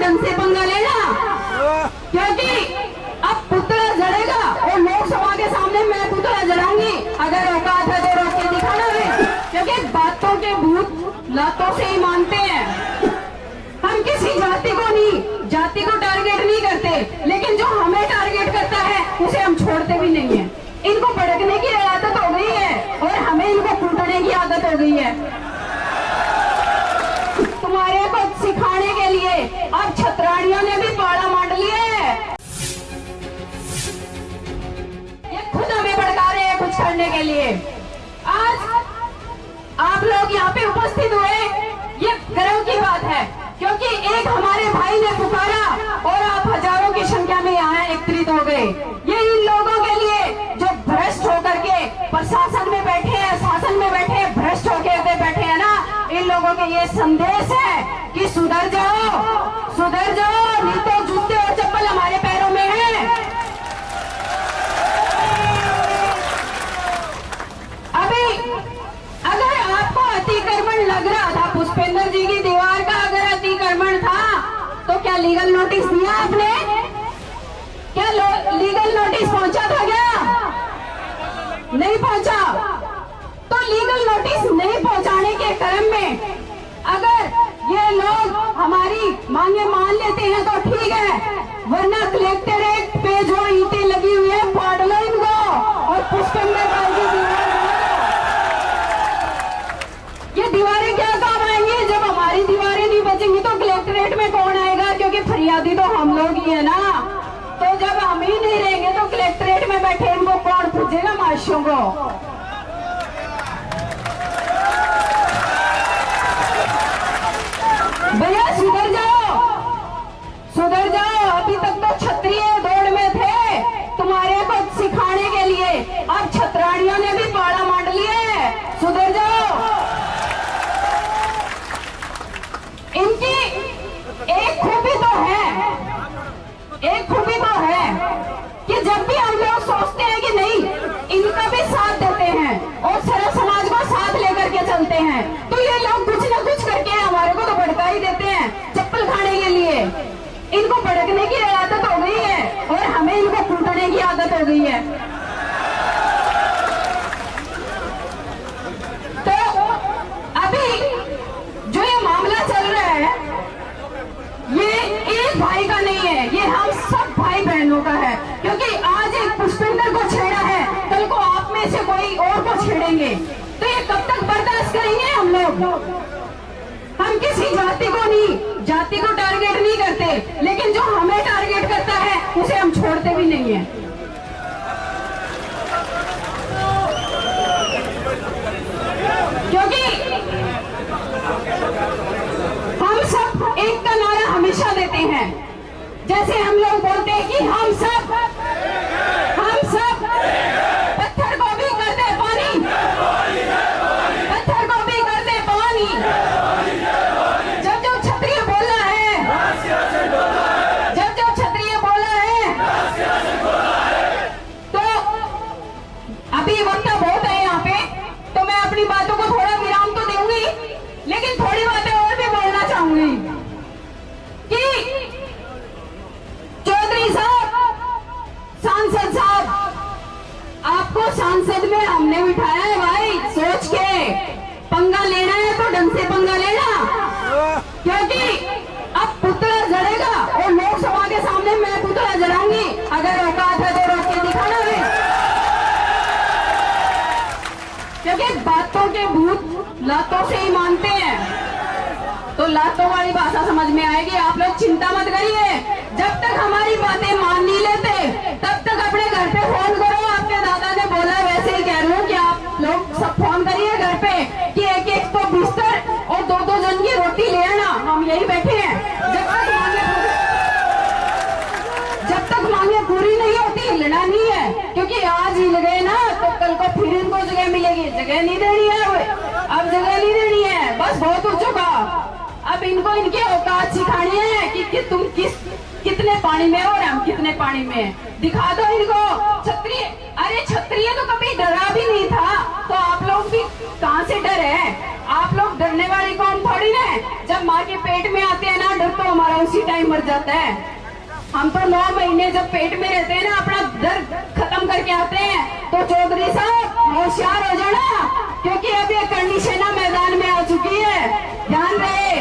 ढंग से पंगा लेना, क्योंकि अब पुतला जड़ेगा और लोकसभा के सामने मैं पुतला जड़ाऊंगी। अगर औकात है तो रोक के दिखाना है, क्योंकि बातों के भूत लातों से ही मानते हैं। हम किसी जाति को नहीं, जाति को टारगेट नहीं करते, लेकिन जो हमें टारगेट करता है उसे हम छोड़ते भी नहीं है। इनको भड़कने की आदत हो गई है और हमें इनको कूटने की आदत हो गई है। तुम्हारे को सिखाने के लिए अब छतरानियों ने भी पाड़ा मांड लिया है। ये खुद हमें भड़का रहे हैं कुछ करने के लिए। आज आप लोग यहाँ पे उपस्थित हुए, ये गर्व की बात है, क्योंकि एक हमारे भाई ने पुकारा और आप हजारों की संख्या में यहाँ एकत्रित हो गए। ये इन लोगों के लिए जो भ्रष्ट होकर के प्रशासन में बैठे हैं, शासन में बैठे हैं, भ्रष्ट होकर बैठे हैं ना, इन लोगों के ये संदेश है कि सुधर जाओ, सुधर जाओ, नहीं तो जूते और चप्पल हमारे पैरों में है। अभी अगर आपको अतिक्रमण लग रहा था, पुष्पेंद्र जी की दीवार का अगर अतिक्रमण था, तो क्या लीगल नोटिस दिया आपने? क्या लीगल नोटिस पहुंचा था? क्या नहीं पहुंचा? तो लीगल नोटिस नहीं पहुंचाने के क्रम में अगर ये लोग हमारी मांगे मान लेते हैं तो ठीक है, वरना कलेक्टरेट पे जो ईंटें लगी हुई है फाड़ लो इनको और पुष्पेंद्र जी की दीवार, ये दीवारें क्या काम आएंगी? जब हमारी दीवारें नहीं बचेंगी तो कलेक्टरेट में कौन आएगा? क्योंकि फरियादी तो हम लोग ही है ना। तो जब हम ही नहीं रहेंगे तो कलेक्टरेट में बैठे इनको कौन पूछेगा? माशियों को। भैया सुधर जाओ, सुधर जाओ। अभी तक तो क्षत्रिय दौड़ में थे तुम्हारे को सिखाने के लिए, अब छतरानियों ने भी पाड़ा मांड लिया है। सुधर जाओ। इनकी एक खूबी तो है, एक खूबी तो है कि जब भी हम लोग सोचते हैं कि नहीं इनका भी साथ देते हैं और सारा समाज को साथ लेकर के चलते हैं, तो ये लोग कुछ ना कुछ करके हमारे को तो भड़का ही देते हैं चप्पल खाने के लिए। इनको भड़कने की आदत हो गई है और हमें इनको कूटने की आदत हो गई है। तो अभी जो ये मामला चल रहा है, ये एक भाई का नहीं है, ये हम सब भाई बहनों का है। क्योंकि आज एक पुष्पेंद्र को छेड़ा है, कल को आप में से कोई और को छेड़ेंगे, तो ये कब तक बर्दाश्त करेंगे हम लोग? हम किसी जाति को नहीं, जाति को टारगेट नहीं करते, लेकिन जो हमें टारगेट करता है उसे हम छोड़ते भी नहीं है। क्योंकि हम सब एक का नारा हमेशा देते हैं, जैसे हम लोग बोलते हैं कि हम सब पत्थर को भी कर दे पानी, पत्थर को भी कर दे पानी। जब जो क्षत्रिय बोला है, जब जो क्षत्रिय बोला है, तो अभी वक्त बहुत है यहाँ पे, तो मैं अपनी बातों को थोड़ा विराम तो दूंगी, लेकिन थोड़ी बातें और भी बोलना चाहूंगी कि चौधरी साहब, सांसद साहब, आपको सांसद में हमने बिठाया है भाई, सोच के पंगा लेना है तो ढंग से पंगा लेना, क्योंकि अब पुतला जड़ेगा और लोकसभा के सामने मैं पुतला जड़ाऊंगी। अगर औकात है तो रोक के दिखाना है, क्योंकि बातों के भूत लातों से ही मानते हैं। तो लातों वाली भाषा समझ में आएगी। आप लोग चिंता मत करिए, जब तक हमारी बातें मान नहीं लेते तब तक अपने घर पे फोन करो। आपके दादा ने बोला, वैसे ही कह रही हूँ कि आप लोग सब फोन करिए घर पे कि एक एक तो बिस्तर और दो दो जन की रोटी ले आना, हम यही बैठे हैं। जब तक मांगे पूरी नहीं होती हिलना नहीं है, क्योंकि आज हिल गए ना तो कल को फिर इनको जगह मिलेगी। जगह नहीं देनी है, अब जगह नहीं देनी है, बस बहुत हो चुका। अब इनको इनकी औकात सिखानी है कि तुम कितने पानी में हो और हम कितने पानी में, दिखा दो इनको। क्षत्रिय, अरे क्षत्रिय तो कभी डरा भी नहीं था, तो आप लोग भी कहां से डरे? आप लोग डरने वाली कौन थोड़ी ना। जब जब माँ के पेट में आते हैं ना, डर तो हमारा उसी टाइम मर जाता है। हम तो 9 महीने जब पेट में रहते हैं ना, अपना दर्द खत्म करके आते हैं। तो चौधरी साहब होशियार हो जाना, क्योंकि अब ये कंडीशन मैदान में आ चुकी है, ध्यान रहे।